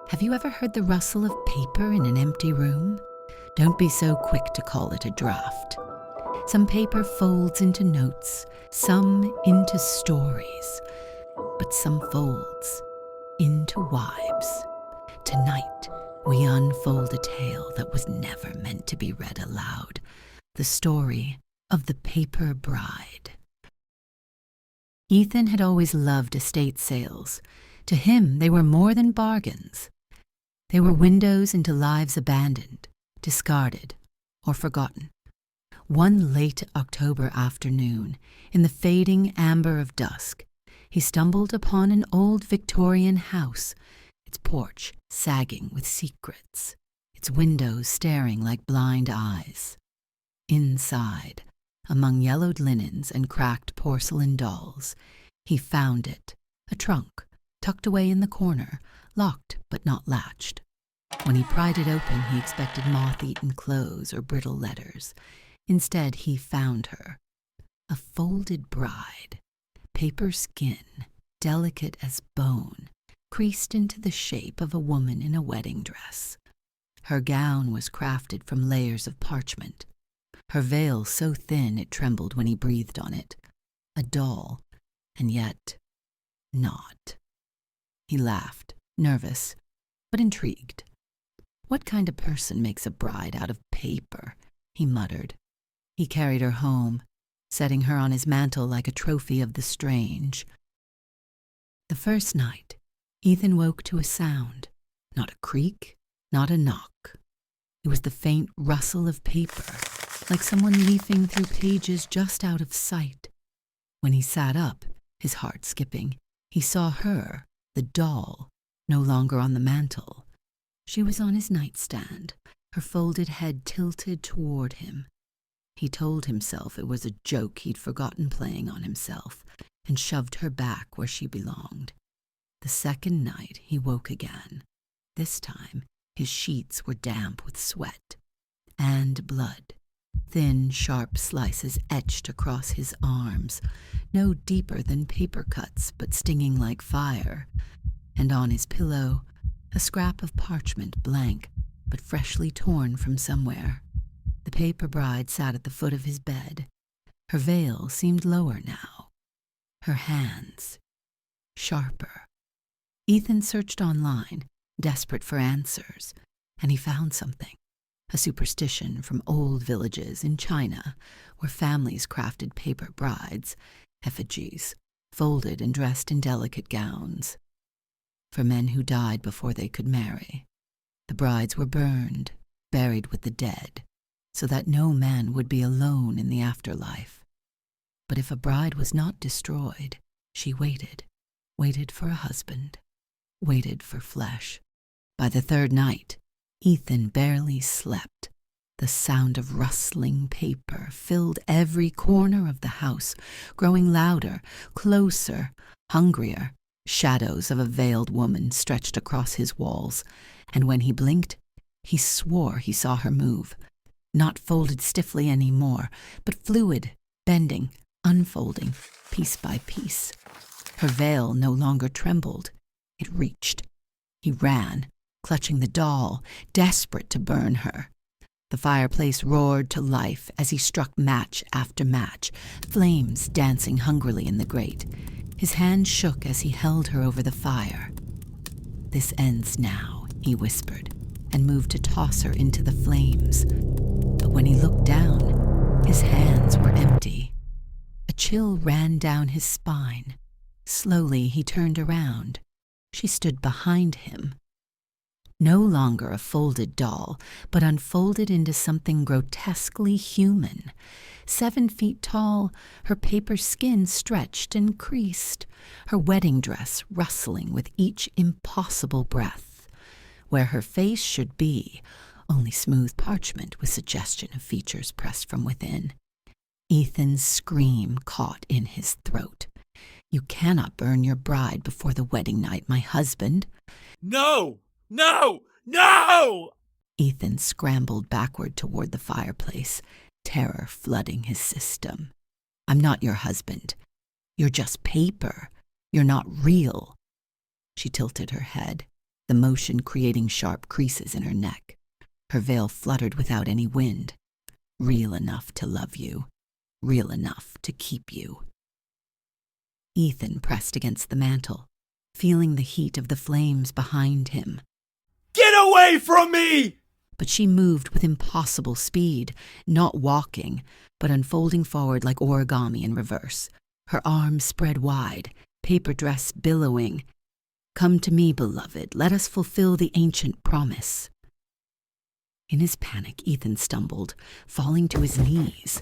Have you ever heard the rustle of paper in an empty room? Don't be so quick to call it a draft. Some paper folds into notes, some into stories, but some folds into wives. Tonight, we unfold a tale that was never meant to be read aloud. The story of the paper bride. Ethan had always loved estate sales. To him, they were more than bargains. They were windows into lives abandoned, discarded, or forgotten. One late October afternoon, in the fading amber of dusk, he stumbled upon an old Victorian house, its porch sagging with secrets, its windows staring like blind eyes. Inside, among yellowed linens and cracked porcelain dolls, he found it, a trunk, tucked away in the corner, locked but not latched. When he pried it open, he expected moth-eaten clothes or brittle letters. Instead, he found her, a folded bride, paper skin, delicate as bone, creased into the shape of a woman in a wedding dress. Her gown was crafted from layers of parchment, her veil so thin it trembled when he breathed on it. A doll, and yet not. He laughed, nervous, but intrigued. What kind of person makes a bride out of paper? He muttered. He carried her home, setting her on his mantle like a trophy of the strange. The first night, Ethan woke to a sound, not a creak, not a knock. It was the faint rustle of paper, like someone leafing through pages just out of sight. When he sat up, his heart skipping, he saw her, the doll, no longer on the mantle. She was on his nightstand, her folded head tilted toward him. He told himself it was a joke he'd forgotten playing on himself, and shoved her back where she belonged. The second night he woke again. This time his sheets were damp with sweat and blood. Thin, sharp slices etched across his arms, no deeper than paper cuts, but stinging like fire. And on his pillow, a scrap of parchment, blank, but freshly torn from somewhere. The paper bride sat at the foot of his bed. Her veil seemed lower now. Her hands, sharper. Ethan searched online, desperate for answers, and he found something. A superstition from old villages in China, where families crafted paper brides, effigies, folded and dressed in delicate gowns. For men who died before they could marry. The brides were burned, buried with the dead, so that no man would be alone in the afterlife. But if a bride was not destroyed, she waited for a husband, waited for flesh. By the third night, Ethan barely slept. The sound of rustling paper filled every corner of the house, growing louder, closer, hungrier. Shadows of a veiled woman stretched across his walls, and when he blinked, he swore he saw her move, not folded stiffly anymore, but fluid, bending, unfolding, piece by piece. Her veil no longer trembled. It reached. He ran, clutching the doll, desperate to burn her. The fireplace roared to life as he struck match after match, flames dancing hungrily in the grate. His hand shook as he held her over the fire. "This ends now," he whispered, and moved to toss her into the flames. But when he looked down, his hands were empty. A chill ran down his spine. Slowly he turned around. She stood behind him. No longer a folded doll, but unfolded into something grotesquely human. 7 feet tall, her paper skin stretched and creased, her wedding dress rustling with each impossible breath. Where her face should be, only smooth parchment with suggestion of features pressed from within. Ethan's scream caught in his throat. "You cannot burn your bride before the wedding night, my husband." No! No! No! Ethan scrambled backward toward the fireplace, terror flooding his system. "I'm not your husband. You're just paper. You're not real." She tilted her head, the motion creating sharp creases in her neck. Her veil fluttered without any wind. Real enough to love you, real enough to keep you. Ethan pressed against the mantel, feeling the heat of the flames behind him. Get away from me! But she moved with impossible speed, not walking, but unfolding forward like origami in reverse, her arms spread wide, paper dress billowing. Come to me, beloved, let us fulfill the ancient promise. In his panic, Ethan stumbled, falling to his knees.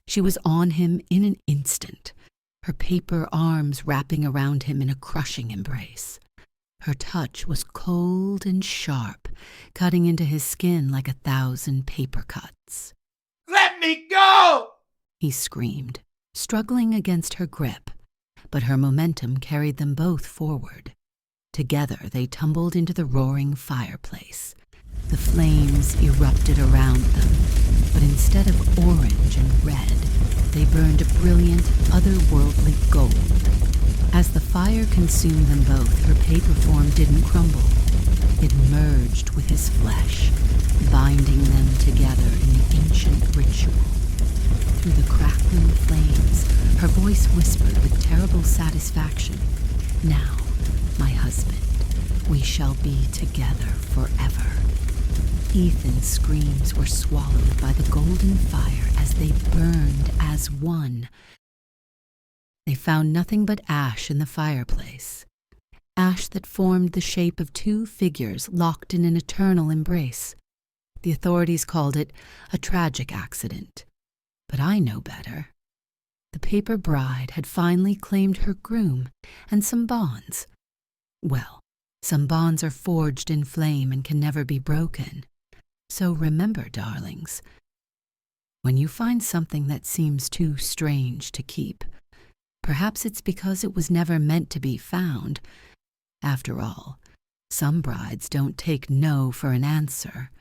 She was on him in an instant, her paper arms wrapping around him in a crushing embrace. Her touch was cold and sharp, cutting into his skin like 1,000 paper cuts. Let me go! He screamed, struggling against her grip, but her momentum carried them both forward. Together they tumbled into the roaring fireplace. The flames erupted around them, but instead of orange and red, they burned a brilliant, otherworldly gold. As the fire consumed them both, her paper form didn't crumble. It merged with his flesh, binding them together in the ancient ritual. Through the crackling flames, her voice whispered with terrible satisfaction, "Now, my husband, we shall be together forever." Ethan's screams were swallowed by the golden fire as they burned as one. They found nothing but ash in the fireplace, ash that formed the shape of two figures locked in an eternal embrace. The authorities called it a tragic accident, but I know better. The paper bride had finally claimed her groom and some bonds. Well, some bonds are forged in flame and can never be broken. So remember, darlings, when you find something that seems too strange to keep, perhaps it's because it was never meant to be found. After all, some brides don't take no for an answer.